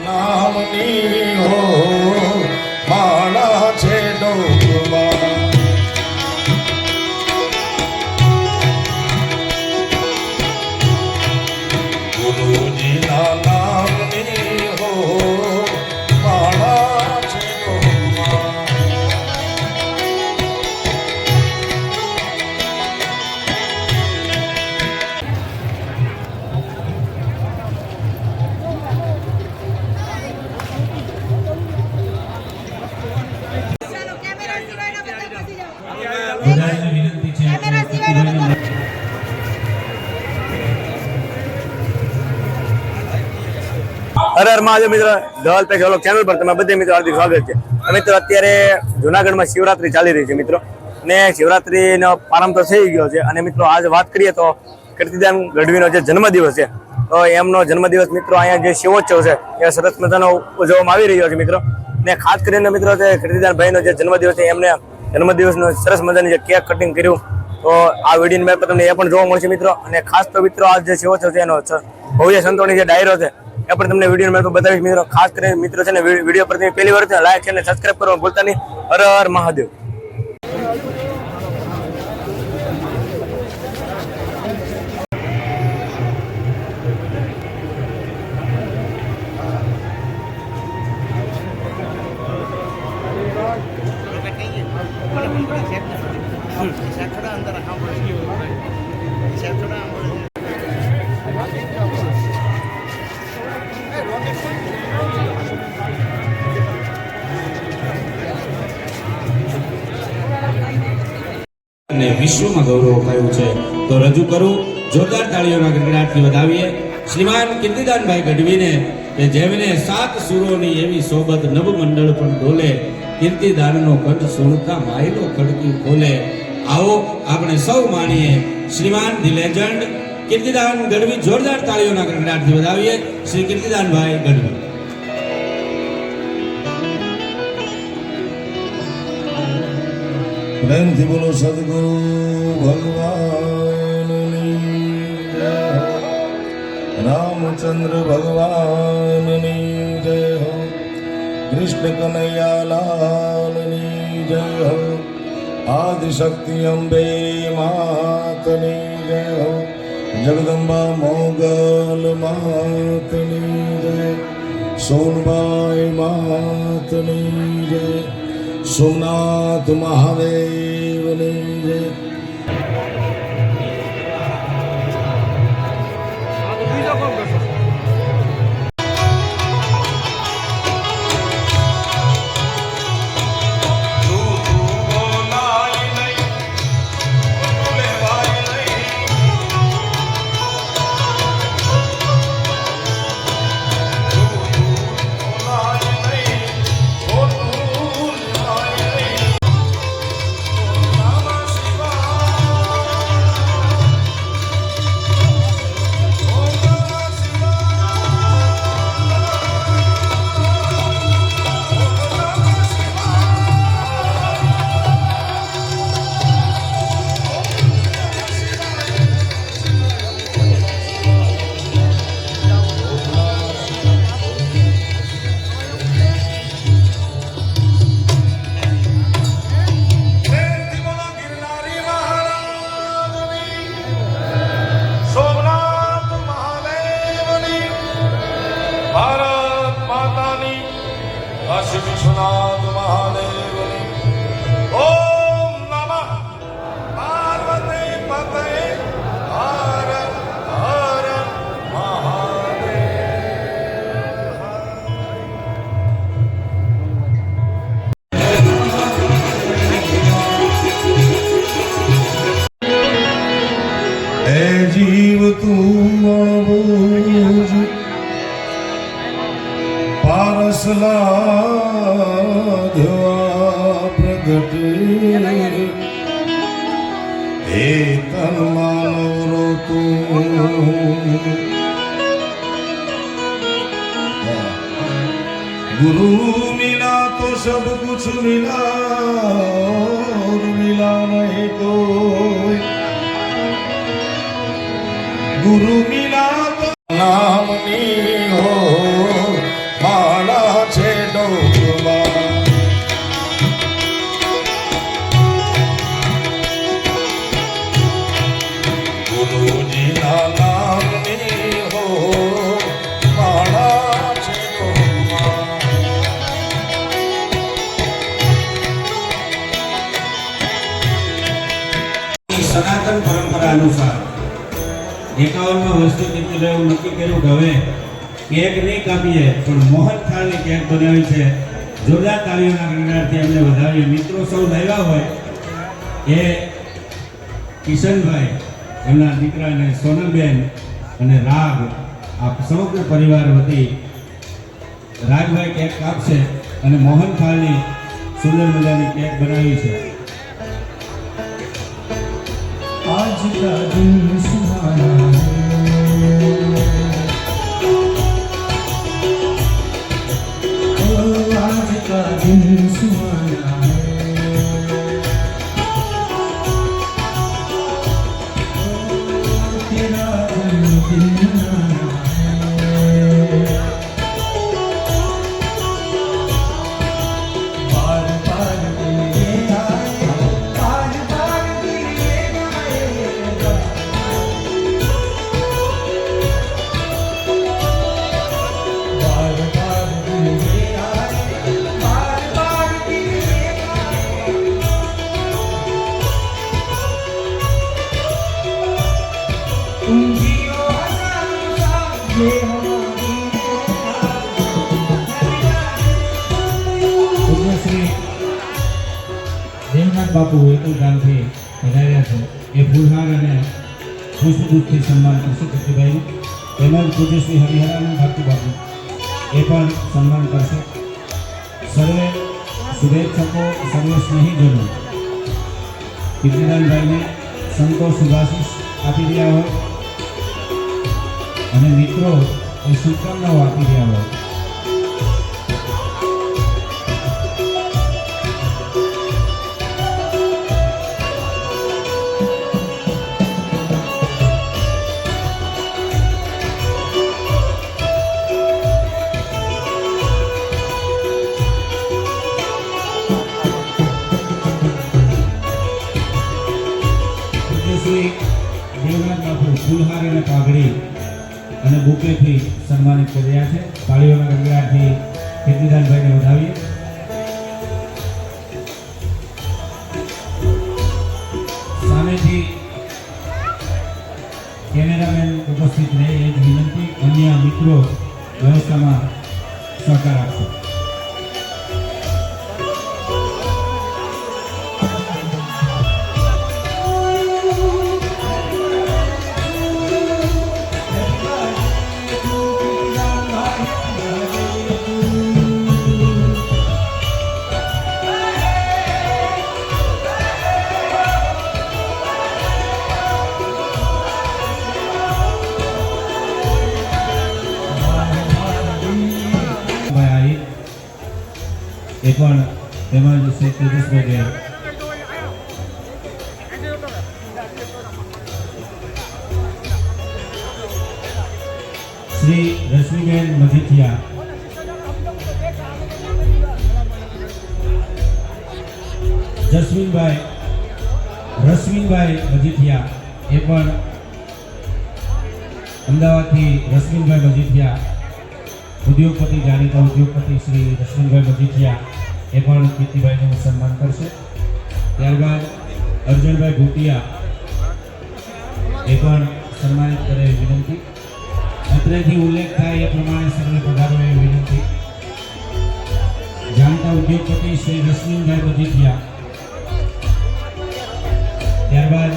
નામની હો માળા છે ડોકમાં ગુરુજીના નામની હો માળા છે ડોકમાં હર હર મહાદેવ મિત્ર, ધવલ પેક ચેનલ પર તમે બધા મિત્રો હાર્દિક સ્વાગત છે. મિત્રો અત્યારે જુનાગઢમાં શિવરાત્રી ચાલી રહી છે મિત્રો, અને શિવરાત્રીનો પ્રારંભ તો થઈ ગયો છે. અને મિત્રો આજે વાત કરીએ તો કીર્તિદાન ગઢવીનો જે જન્મદિવસ છે, તો એમનો જન્મદિવસ મિત્રો અહીંયા જે શિવોત્સવ છે એ સરસ મજાનો ઉજવવામાં આવી રહ્યો છે મિત્રો. ને ખાસ કરીને મિત્રો જે કીર્તિદાન ભાઈનો જે જન્મદિવસ છે, એમને જન્મદિવસનો સરસ મજાની જે કેક કટિંગ કર્યું, તો આ વિડીયો મેં તમને એ પણ જોવા મળશે મિત્રો. અને ખાસ તો મિત્રો આ જે શિવોત્સવ છે એનો ભવ્ય સંતોની જે ડાયરો છે એ પણ તમને વિડીયો મેં બતાવીશ મિત્રો. ખાસ કરીને મિત્રો છે ને વિડીયો પર તમે પહેલી વાર લાઈક અને સબસ્ક્રાઈબ કરવા ભૂલતા નહીં. હર હર મહાદેવ. અને વિશ્વમાં ગૌરવ અપાયું છે, તો રજૂ કરું જોરદાર તાળીઓના ગડગડાટથી વધાવીએ શ્રીમાન કીર્તિદાનભાઈ ગઢવીને, કે જેમને 7 સુરોની એવી સોબત નવ મંડળ પણ ડોલે, કીર્તિદાનનો કંઠ સુણતા માયલો ખડકી ખોલે. આવો આપણે સૌ માણીએ શ્રીમાન ધી લેજન્ડ કીર્તિદાન ગઢવી. જોરદાર તાળીઓના ગડગડાટથી વધાવીએ શ્રી કીર્તિદાનભાઈ ગઢવી. પ્રેમથી બોલો સદગુરુ ભગવાનની જય હો, રામચંદ્ર ભગવાનની જય હો, કૃષ્ણ કનૈયાલાલની જય હો, આદિશક્તિ અંબે માતની જય હો, જગદંબા મોગલ માતની જય, સોનબાઈ માતની જય, સોમનાથ મહાદેવની જય. વિશ્વનાથ મહાદેવની ઓમ નમઃ પાર્વતી પતય હર હર મહાદેવ. હે જીવ તું અણબોજ પારસલા પ્રગટે, હે તન માનવરો તું गुरु मिला तो सब कुछ मिला और मिला नहीं कोई। गुरु मिला तो नाम नहीं हो એના નામની હો માળા છે ગોમાં. સનાતન પરંપરા અનુસાર 51માં વસ્તુ જીતી એવું નક્કી કર્યું કે હવે કેક નહીં કાપીએ પણ મોહન થાળની કેક બનાવી છે. જોરદાર તાળીઓના ગણગણાટથી અમને વધાવીએ. મિત્રો સૌ લાવ્યા હોય એ કિશનભાઈ, એમના દીકરાને સોનલબેન અને રાગ, આ સમગ્ર પરિવાર વતી રાજભાઈ કેક કાપશે અને મોહન થાળની સુંદર મજાની કેક બનાવી છે. आज का दिन सुहाना है, ओ आज का दिन सुहाना है, ओ तेरा जन्मदिन मनाना है. बार बार दिल ये आए, बार बार दिल ये गाएगा. बार बार दिल ये आए, बार बार दिल ये गाएगा. तुम जियो हजारों साल, ये हमारी પૂજ્ય શ્રી દેવનાથ બાપુ એકલ ગામથી પધાર્યા છે. એ ફૂલહાર અને પુષ્પગુચ્છથી સન્માન કરશે કીર્તિભાઈનું. તેમજ પૂજ્ય શ્રી હરિહરાનંદ ભારતી બાપુ એ પણ સન્માન કરશે. સર્વે શુભેચ્છકો, સર્વે સ્નેહીજનો કીર્તિદાનભાઈને સંતોષ શુભાશીષ આપી રહ્યા હોય અને મિત્રો એ શુભકામનાઓ આપી રહ્યા હોય. શ્રી દેવનાથ બાપુ ફૂલહાર અને પાઘડી અને બુકેથી સન્માનિત કર્યા છે. તાળીઓના ગણગણાટથી કીર્તિદાનભાઈને વધાવીએ. સામેથી કેમેરામેન ઉપસ્થિત રહે એ જ વિનંતી. અન્ય મિત્રો વ્યવસ્થામાં સહકાર આપશે. ભાઈ એ પણ તેમજ શ્રી તેજસભાઈ શ્રી રશ્મિબેન મજીઠિયા, રશ્મિનભાઈ મજીઠિયા એ પણ અમદાવાદથી રશ્મિનભાઈ મજીઠિયા, ઉદ્યોગપતિ, જાણીતા ઉદ્યોગપતિ શ્રી રશ્મિનભાઈ મજીઠિયા એ પણ કીર્તિભાઈનું સન્માન કરશે. ત્યારબાદ અર્જુનભાઈ ભૂટિયા એ પણ સન્માનિત કરે એવી વિનંતી. અત્રેથી ઉલ્લેખ થાય એ પ્રમાણે સર્વે પધારો એવી વિનંતી. જાણીતા ઉદ્યોગપતિ શ્રી રશ્મિનભાઈ મજીઠિયા, ત્યારબાદ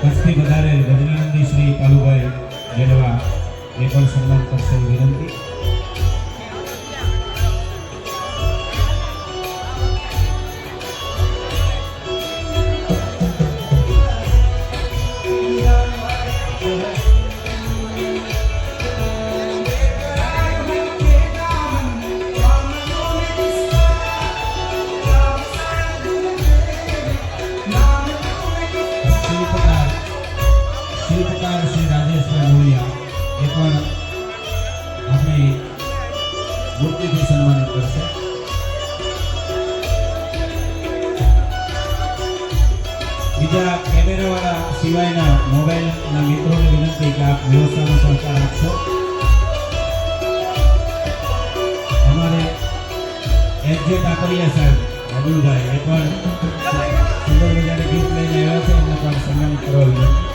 કચ્છથી પધારેલ વજ્રાનંદી શ્રી કાલુભાઈ જેલવા એ પણ સન્માન કરશે એવી વિનંતી. શિલ્પકાર શ્રી રાજેશભાઈ મોડિયા એ પણ આપણી મૂર્તિથી સન્માનિત કરશે. બીજા કેમેરાવાળા સિવાયના મોબાઈલના મિત્રોને વિનંતી કે આપ વ્યવસ્થાનો સહકાર આપશો. અમારે એસજે કાપડિયા સાહેબ અબુલભાઈ એ પણ સુંદર મજાની ગીત લઈને આવ્યા છે, એમને પણ સન્માનિત કરવા વિનંતી.